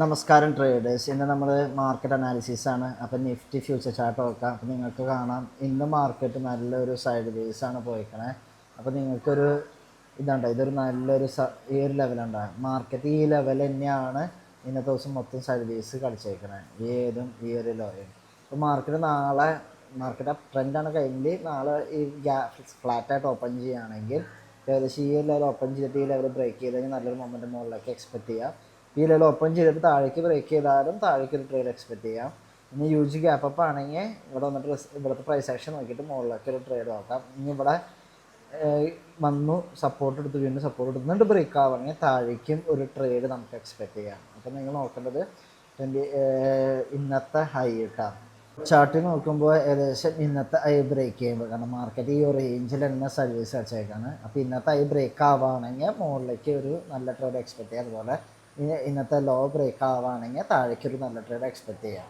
നമസ്കാരം ട്രേഡേഴ്സ്. ഇന്ന് നമ്മൾ മാർക്കറ്റ് അനാലിസിസ് ആണ്. അപ്പം നിഫ്റ്റി ഫ്യൂച്ചർ ചാർട്ട് നോക്കാം. അപ്പം നിങ്ങൾക്ക് കാണാം ഇന്ന് മാർക്കറ്റ് നല്ലൊരു സൈഡ് വേസ് ആണ് പോയിക്കണേ. അപ്പോൾ നിങ്ങൾക്കൊരു ഇതൊരു നല്ലൊരു ഈ ഒരു ലെവലുണ്ടാകും. മാർക്കറ്റ് ഈ ലെവൽ തന്നെയാണ് ഇന്നത്തെ ദിവസം മൊത്തം സൈഡ് വേസ് കളിച്ചേക്കണേ, ഏതും ഈ ഒരു ലോയും. അപ്പോൾ മാർക്കറ്റ് അപ്പ് ട്രെൻഡാണ് കഴിഞ്ഞെങ്കിൽ നാളെ ഈ ഫ്ലാറ്റായിട്ട് ഓപ്പൺ ചെയ്യുകയാണെങ്കിൽ ഏകദേശം ഈ ലെവൽ ഓപ്പൺ ചെയ്തിട്ട് ഈ ലെവൽ ബ്രേക്ക് ചെയ്തെങ്കിൽ നല്ലൊരു മൊമെൻറ്റ് മുകളിലേക്ക് എക്സ്പെക്ട് ചെയ്യാം. ഈ ലെവൽ ഓപ്പൺ ചെയ്തിട്ട് താഴേക്ക് ബ്രേക്ക് ചെയ്താലും താഴേക്ക് ഒരു ട്രേഡ് എക്സ്പെക്ട് ചെയ്യാം. ഇനി യു ജി ഗ്യാപ്പ് അപ്പ് ആണെങ്കിൽ ഇവിടെ വന്നിട്ട് ഇവിടുത്തെ പ്രൈസ് ആക്ഷൻ നോക്കിയിട്ട് മുകളിലേക്ക് ഒരു ട്രേഡ് നോക്കാം. ഇനി ഇവിടെ വന്നു സപ്പോർട്ട് എടുത്ത് വീണ്ടും സപ്പോർട്ട് എടുത്തുകൊണ്ട് ബ്രേക്ക് ആവുകയാണെങ്കിൽ താഴേക്കും ഒരു ട്രേഡ് നമുക്ക് എക്സ്പെക്ട് ചെയ്യാം. അപ്പം നിങ്ങൾ നോക്കേണ്ടത് ഇന്നത്തെ ഹൈ ഇട്ടാണ്. ചാർട്ടിൽ നോക്കുമ്പോൾ ഏകദേശം ഇന്നത്തെ ഐ ബ്രേക്ക് ചെയ്യുമ്പോൾ, കാരണം മാർക്കറ്റ് ഈ ഒരു റേഞ്ചിൽ തന്നെ സർവീസ് അടിച്ചേക്കാണ്. അപ്പോൾ ഇന്നത്തെ ഐ ബ്രേക്ക് ആവുകയാണെങ്കിൽ മുകളിലേക്ക് ഒരു നല്ല ട്രേഡ് എക്സ്പെക്ട് ചെയ്യാം. അതുപോലെ ഇന്നത്തെ ലോ ബ്രേക്ക് ആവുകയാണെങ്കിൽ താഴേക്കൊരു നല്ല ട്രേഡ് എക്സ്പെക്ട് ചെയ്യാം.